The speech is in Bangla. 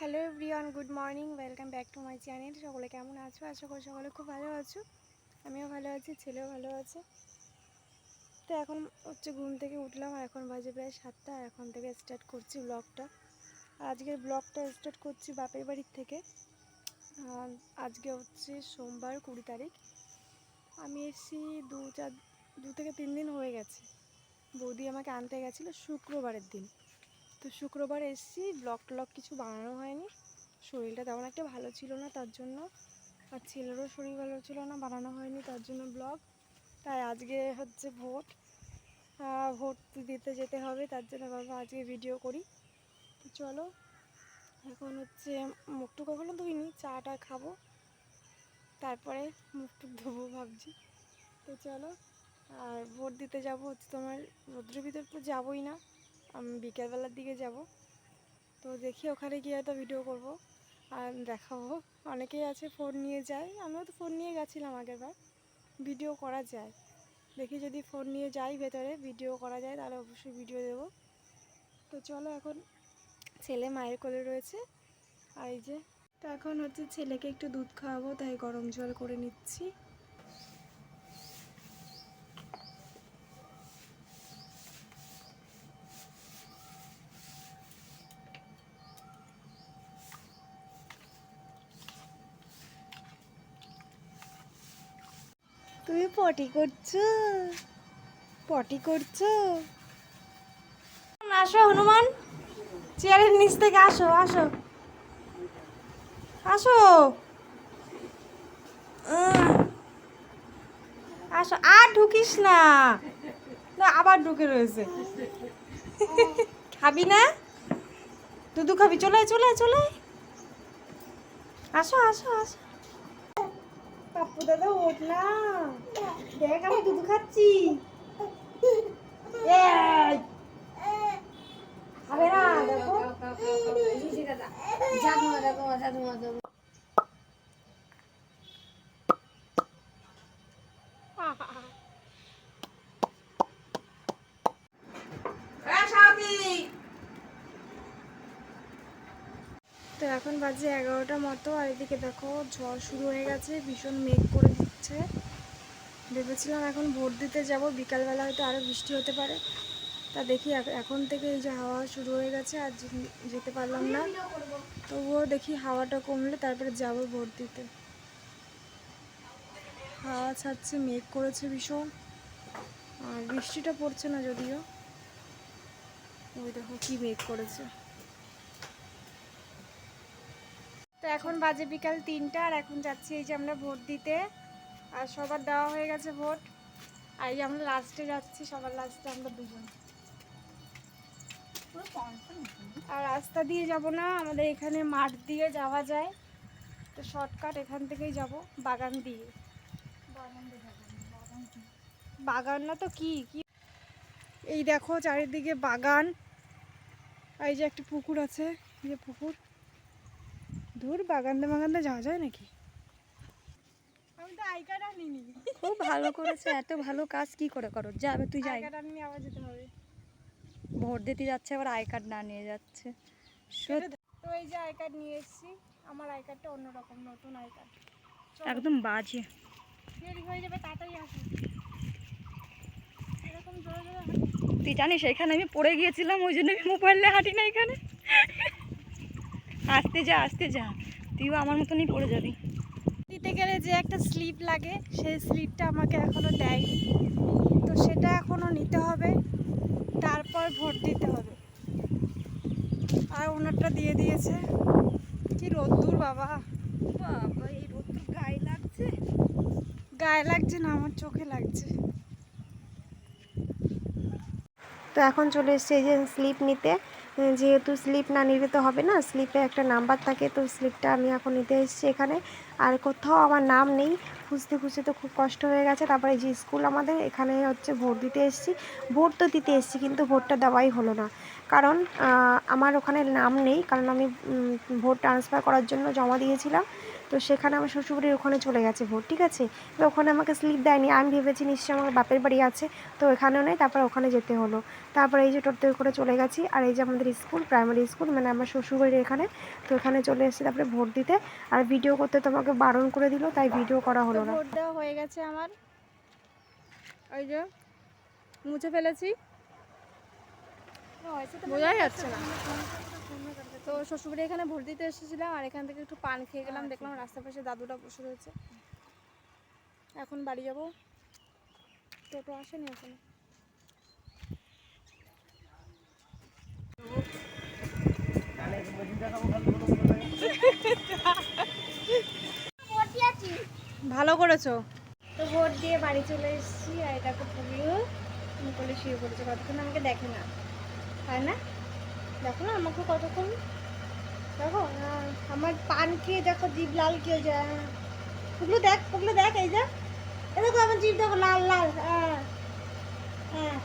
Hello everyone, good morning, welcome back to my channel. সকলে কেমন আছো? আশা করি সকলে খুব ভালো আছো। আমিও ভালো আছি, ছেলেও ভালো আছে। তো এখন হচ্ছে ঘুম থেকে উঠলাম, আর এখন বাজে প্রায় 7টা। এখন থেকে স্টার্ট করছি ব্লগটা। আর আজকের ব্লগটা স্টার্ট করছি বাপের বাড়ির থেকে। আজকে হচ্ছে সোমবার 20 তারিখ। আমি এসেছি 2 থেকে 3 দিন হয়ে গেছে। বৌদি আমাকে আনতে গেছিলো শুক্রবারের দিন। তো শুক্রবার এসেছি, ব্লগ কিছু বানানো হয়নি। শরীরটা তেমন একটা ভালো ছিল না, তার জন্য। আর ছেলেরও শরীর ভালো ছিল না, বানানো হয়নি তার জন্য ব্লগ। তাই আজকে হচ্ছে ভোট দিতে যেতে হবে, তার জন্য ভাবলাম আজকে ভিডিও করি। তো চলো, এখন হচ্ছে মুখটুক এখনও ধুইনি, চাটা খাবো, তারপরে মুখটুক ধোবো ভাবছি। তো চলো, আর ভোট দিতে যাব হচ্ছে তোমার রৌদ্রের ভিতর তো যাবোই না, আমি বিকেলবেলার দিকে যাব। তো দেখি ওখানে গিয়ে হয়তো ভিডিও করব আর দেখাবো। অনেকেই আছে ফোন নিয়ে যায়, আমিও তো ফোন নিয়ে গেছিলাম আগেরবার। ভিডিও করা যায়, দেখি যদি ফোন নিয়ে যাই ভেতরে ভিডিও করা যায় তাহলে অবশ্যই ভিডিও দেবো। তো চলো, এখন ছেলে মায়ের কোলে রয়েছে, আর এই যে। তো এখন হচ্ছে ছেলেকে একটু দুধ খাওয়াবো, তাই গরম জল করে নিচ্ছি। তুমি পটি করছো? পটি করছো? আসো হনুমান, চেয়ারের নিচ থেকে আসো, আসো, আসো, আসো। আর ঢুকিস না, না আবার ঢুকে রয়েছে। খাবি না? দুধু খাবি? চলে চলে চলে, আসো আসো আসো। পাপ্পু দাদা ওঠ না, দেখ আমি দুধু খাচ্ছি। খাবে না, দেখো। তো এখন বাজে 11টার মতো, আর এদিকে দেখো ঝড় শুরু হয়ে গেছে, ভীষণ মেঘ করে দিচ্ছে। ভেবেছিলাম এখন ভোট দিতে যাব, বিকালবেলা হয়তো আরও বৃষ্টি হতে পারে। তা দেখি এখন থেকে এই যে হাওয়া শুরু হয়ে গেছে, আর যেতে পারলাম না। তবুও দেখি হাওয়াটা কমলে তারপরে যাব ভোট দিতে। হাওয়া ছাড়ছে, মেঘ করেছে ভীষণ, আর বৃষ্টিটা পড়ছে না যদিও। ওই দেখো কি মেঘ করেছে। তো এখন বাজে বিকাল 3টা, আর এখন যাচ্ছি এই যে আমরা ভোট দিতে। আর সবার দেওয়া হয়ে গেছে ভোট, আর এই যে আমরা লাস্টে যাচ্ছি, সবার লাস্টে আমরা দুজন। আর রাস্তা দিয়ে যাব না, আমাদের এখানে মাঠ দিয়ে যাওয়া যায়, তো শর্টকাট এখান থেকেই যাব, বাগান দিয়ে। বাগান না তো কি কি, এই দেখো চারিদিকে বাগান, আর এই যে একটা পুকুর আছে, এই যে পুকুর। দূর বাগান দিয়ে যাওয়া যায় নাকি? আমি তো আই কার্ড আনিনি। খুব ভালো করেছে, এত ভালো কাজ কি করে করো? যাবে তুই, যাই। আই কার্ড আনিনি, আবার যেতে হবে। ভোট দিতে যাচ্ছে আবার আই কার্ড না নিয়ে যাচ্ছে। তো এই যে আই কার্ড নিয়ে এসেছি, আমার আই কার্ডটা অন্যরকম, নতুন আই কার্ড। একদম বাজে। দেরি হয়ে যাবে, তাড়াতাড়ি আসো। এরকম জোরে জোরে তুই জানিস এখানে আমি পড়ে গিয়েছিলাম, ওই জন্য আমি মোবাইল নিয়ে হাঁটি না এখানে। আস্তে যা, আস্তে যা, তুইও আমার মতনই পড়ে যাবি। দিতে গেলে যে একটা স্লিপ লাগে, সেই স্লিপটা আমাকে এখনো দেয়নি, তো সেটা এখনো নিতে হবে, তারপর ভোট দিতে হবে। আর ওনারটা দিয়ে দিয়েছে। কি রোদ্দুর বাবা, বাবা এই রোদ গায়ে লাগছে। গায়ে লাগছে না, আমার চোখে লাগছে। তো এখন চলে এসেছে এই যে স্লিপ নিতে, যেহেতু স্লিপ না নিলে তো হবে না, স্লিপে একটা নাম্বার থাকে, তো স্লিপটা আমি এখন নিতে এসেছি এখানে। আর কোথাও আমার নাম নেই, খুঁজতে খুঁজতে তো খুব কষ্ট হয়ে গেছে। তারপরে যে স্কুল আমাদের এখানে হচ্ছে ভোট দিতে এসেছি, ভোট তো দিতে এসেছি কিন্তু ভোটটা দেওয়াই হলো না। কারণ আমার ওখানে নাম নেই, কারণ আমি ভোট ট্রান্সফার করার জন্য জমা দিয়েছিলাম। তো সেখানে আমার শ্বশুরবাড়ির ওখানে চলে গেছে ভোট, ঠিক আছে। তো ওখানে আমাকে স্লিপ দেয়নি, আমি ভেবেছি নিশ্চয়ই আমার বাপের বাড়ি আছে, তো এখানেও নেই, তারপরে ওখানে যেতে হলো। তারপরে এই যে টোটোতে করে চলে গেছি, আর এই যে আমাদের স্কুল, প্রাইমারি স্কুল, মানে আমার শ্বশুরবাড়ির এখানে। তো এখানে চলে এসেছি তারপরে ভোট দিতে, আর ভিডিও করতে তোমাকে বারণ করে দিল, তাই ভিডিও করা হলো না। ভোট দেওয়া হয়ে গেছে আমার, ওই যে মুছে ফেলেছি, বোঝাই যাচ্ছে না। তো শ্বশুরবাড়ি এখানে ভোট দিতে এসেছিলাম, আর এখান থেকে একটু পান খেয়ে গেলাম, দেখলাম রাস্তার পাশে দাদুটা বসে রয়েছে। এখন বাড়ি যাব, টোটো আসেনি এখনো। ভালো করেছো। তো ভোট দিয়ে বাড়ি চলে এসেছি, আর এটা খুব পুলিও মুখলে শুয়ে পড়েছে, কতক্ষণ আমাকে দেখে না, তাই না? দেখো না আমাকে কতক্ষণ, দেখো আমার পান খেয়ে দেখো জিভ লাল কি হয়ে যায়। পুগলু দেখ, পুগলু দেখ, এই যে এই দেখো আমার জিভ দেখো লাল লাল। হ্যাঁ হ্যাঁ